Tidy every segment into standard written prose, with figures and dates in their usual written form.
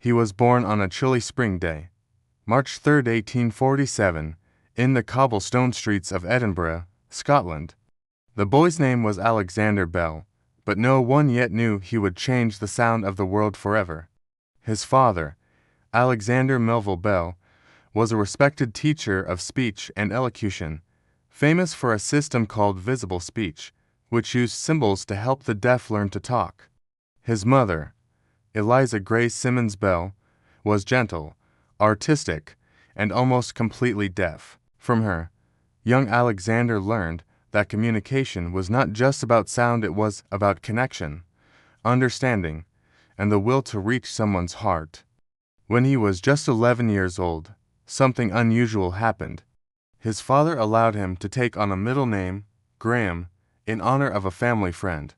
He was born on a chilly spring day, March 3, 1847, in the cobblestone streets of Edinburgh, Scotland. The boy's name was Alexander Bell, but no one yet knew he would change the sound of the world forever. His father, Alexander Melville Bell, was a respected teacher of speech and elocution, famous for a system called visible speech, which used symbols to help the deaf learn to talk. His mother, Eliza Grace Simmons Bell, was gentle, artistic, and almost completely deaf. From her, young Alexander learned that communication was not just about sound, it was about connection, understanding, and the will to reach someone's heart. When he was just 11 years old, something unusual happened. His father allowed him to take on a middle name, Graham, in honor of a family friend.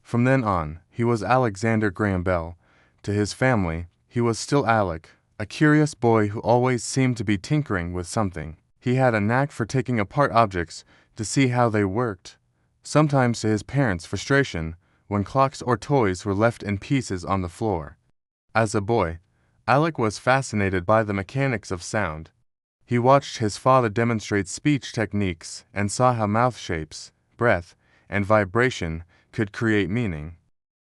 From then on, he was Alexander Graham Bell. To his family, he was still Alec, a curious boy who always seemed to be tinkering with something. He had a knack for taking apart objects to see how they worked, sometimes to his parents' frustration when clocks or toys were left in pieces on the floor. As a boy, Alec was fascinated by the mechanics of sound. He watched his father demonstrate speech techniques and saw how mouth shapes, breath, and vibration could create meaning.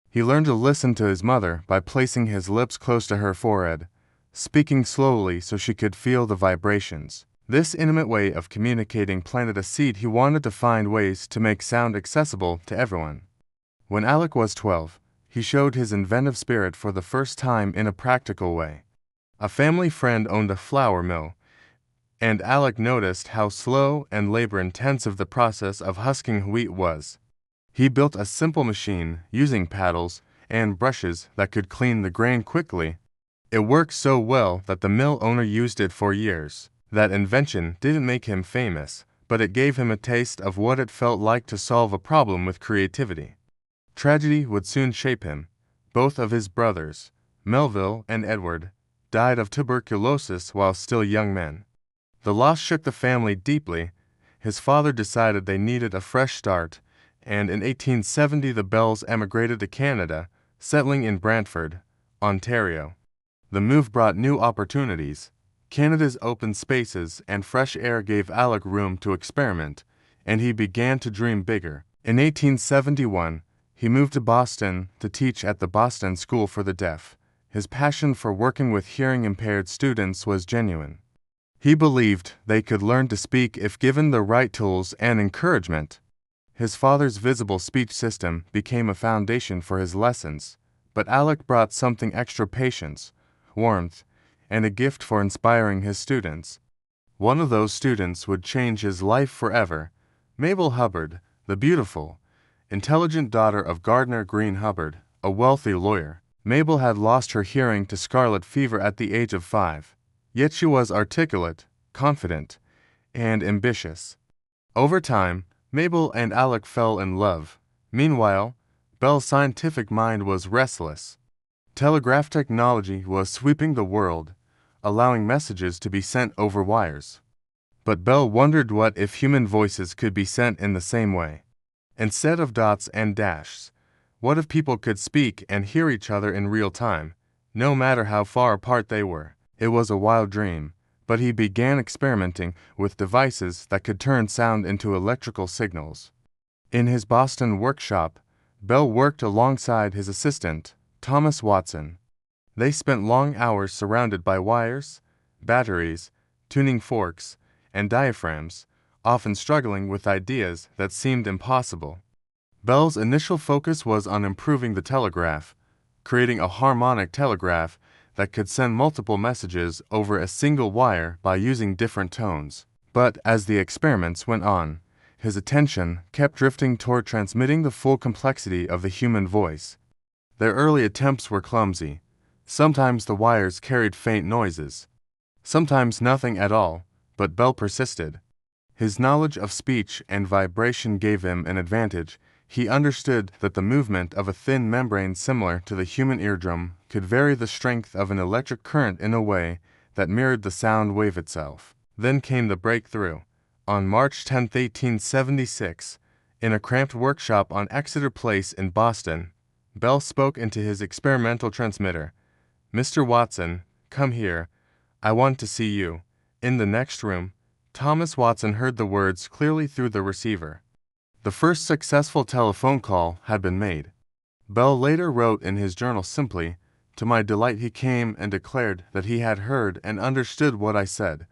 He learned to listen to his mother by placing his lips close to her forehead, speaking slowly so she could feel the vibrations. This intimate way of communicating planted a seed. He wanted to find ways to make sound accessible to everyone. When Alec was 12, he showed his inventive spirit for the first time in a practical way. A family friend owned a flour mill, and Alec noticed how slow and labor-intensive the process of husking wheat was. He built a simple machine using paddles and brushes that could clean the grain quickly. It worked so well that the mill owner used it for years. That invention didn't make him famous, but it gave him a taste of what it felt like to solve a problem with creativity. Tragedy would soon shape him. Both of his brothers, Melville and Edward, died of tuberculosis while still young men. The loss shook the family deeply. His father decided they needed a fresh start, and in 1870 the Bells emigrated to Canada, settling in Brantford, Ontario. The move brought new opportunities. Canada's open spaces and fresh air gave Alec room to experiment, and he began to dream bigger. In 1871, he moved to Boston to teach at the Boston School for the Deaf. His passion for working with hearing-impaired students was genuine. He believed they could learn to speak if given the right tools and encouragement. His father's visible speech system became a foundation for his lessons, but Alec brought something extra: patience, warmth, and a gift for inspiring his students. One of those students would change his life forever. Mabel Hubbard, the beautiful, intelligent daughter of Gardner Green Hubbard, a wealthy lawyer. Mabel had lost her hearing to scarlet fever at the age of 5. Yet she was articulate, confident, and ambitious. Over time, Mabel and Alec fell in love. Meanwhile, Bell's scientific mind was restless. Telegraph technology was sweeping the world, allowing messages to be sent over wires. But Bell wondered, what if human voices could be sent in the same way? Instead of dots and dashes, what if people could speak and hear each other in real time, no matter how far apart they were? It was a wild dream, but he began experimenting with devices that could turn sound into electrical signals. In his Boston workshop, Bell worked alongside his assistant, Thomas Watson. They spent long hours surrounded by wires, batteries, tuning forks, and diaphragms, often struggling with ideas that seemed impossible. Bell's initial focus was on improving the telegraph, creating a harmonic telegraph that could send multiple messages over a single wire by using different tones. But as the experiments went on, his attention kept drifting toward transmitting the full complexity of the human voice. Their early attempts were clumsy. Sometimes the wires carried faint noises, sometimes nothing at all, but Bell persisted. His knowledge of speech and vibration gave him an advantage. He understood that the movement of a thin membrane similar to the human eardrum could vary the strength of an electric current in a way that mirrored the sound wave itself. Then came the breakthrough. On March 10, 1876, in a cramped workshop on Exeter Place in Boston, Bell spoke into his experimental transmitter. "Mr. Watson, come here. I want to see you." In the next room, Thomas Watson heard the words clearly through the receiver. The first successful telephone call had been made. Bell later wrote in his journal simply, "To my delight he came and declared that he had heard and understood what I said.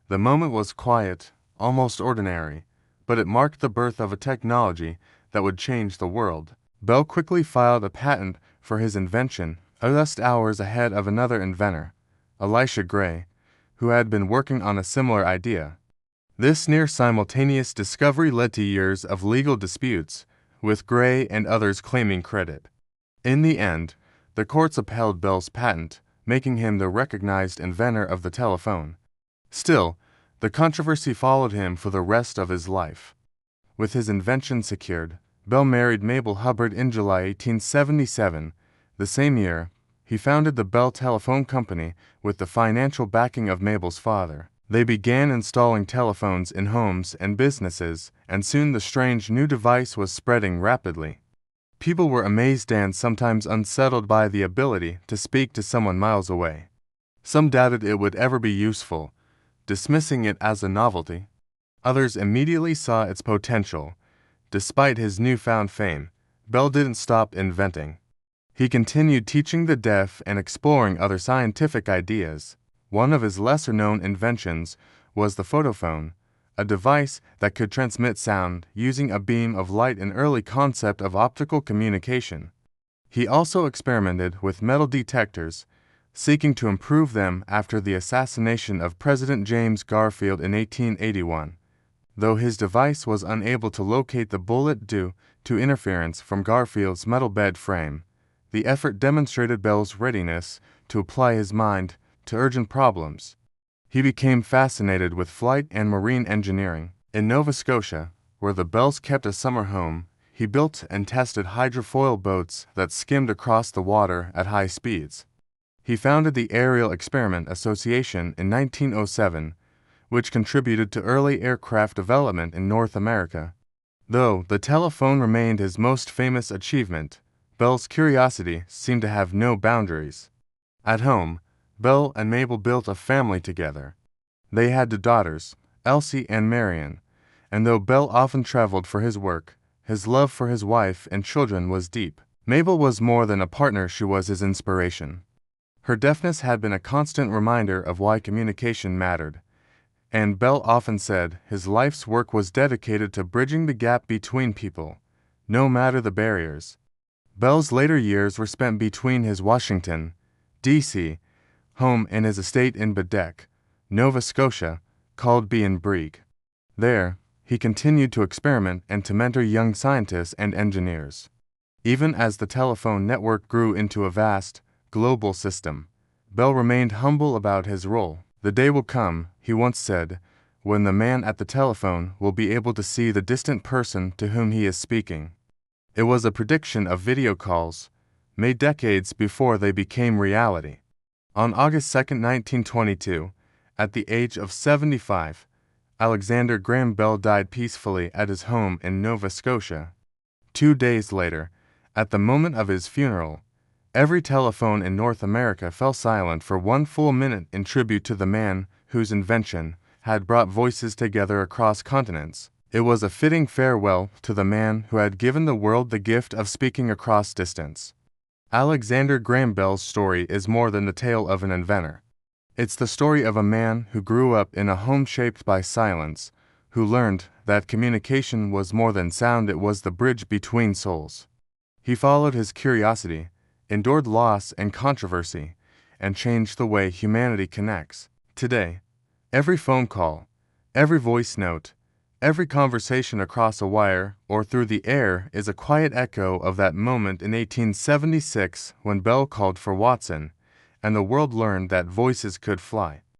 The moment was quiet, almost ordinary, but it marked the birth of a technology that would change the world." Bell quickly filed a patent for his invention, just hours ahead of another inventor, Elisha Gray, who had been working on a similar idea. This near-simultaneous discovery led to years of legal disputes, with Gray and others claiming credit. In the end, the courts upheld Bell's patent, making him the recognized inventor of the telephone. Still, the controversy followed him for the rest of his life. With his invention secured, Bell married Mabel Hubbard in July 1877. The same year, he founded the Bell Telephone Company with the financial backing of Mabel's father. They began installing telephones in homes and businesses, and soon the strange new device was spreading rapidly. People were amazed and sometimes unsettled by the ability to speak to someone miles away. Some doubted it would ever be useful, dismissing it as a novelty. Others immediately saw its potential. Despite his newfound fame, Bell didn't stop inventing. He continued teaching the deaf and exploring other scientific ideas. One of his lesser-known inventions was the photophone, a device that could transmit sound using a beam of light, an early concept of optical communication. He also experimented with metal detectors, seeking to improve them after the assassination of President James Garfield in 1881. Though his device was unable to locate the bullet due to interference from Garfield's metal bed frame, the effort demonstrated Bell's readiness to apply his mind to urgent problems. He became fascinated with flight and marine engineering. In Nova Scotia, where the Bells kept a summer home, he built and tested hydrofoil boats that skimmed across the water at high speeds. He founded the Aerial Experiment Association in 1907, which contributed to early aircraft development in North America. Though the telephone remained his most famous achievement, Bell's curiosity seemed to have no boundaries. At home, Bell and Mabel built a family together. They had two daughters, Elsie and Marion, and though Bell often traveled for his work, his love for his wife and children was deep. Mabel was more than a partner, she was his inspiration. Her deafness had been a constant reminder of why communication mattered, and Bell often said his life's work was dedicated to bridging the gap between people, no matter the barriers. Bell's later years were spent between his Washington, D.C., home and his estate in Bedeque, Nova Scotia, called Biography. There, he continued to experiment and to mentor young scientists and engineers. Even as the telephone network grew into a vast, global system, Bell remained humble about his role. "The day will come," he once said, "when the man at the telephone will be able to see the distant person to whom he is speaking." It was a prediction of video calls, made decades before they became reality. On August 2, 1922, at the age of 75, Alexander Graham Bell died peacefully at his home in Nova Scotia. 2 days later, at the moment of his funeral, every telephone in North America fell silent for 1 full minute in tribute to the man whose invention had brought voices together across continents. It was a fitting farewell to the man who had given the world the gift of speaking across distance. Alexander Graham Bell's story is more than the tale of an inventor. It's the story of a man who grew up in a home shaped by silence, who learned that communication was more than sound, it was the bridge between souls. He followed his curiosity, endured loss and controversy, and changed the way humanity connects. Today, every phone call, every voice note, every conversation across a wire or through the air is a quiet echo of that moment in 1876 when Bell called for Watson, and the world learned that voices could fly.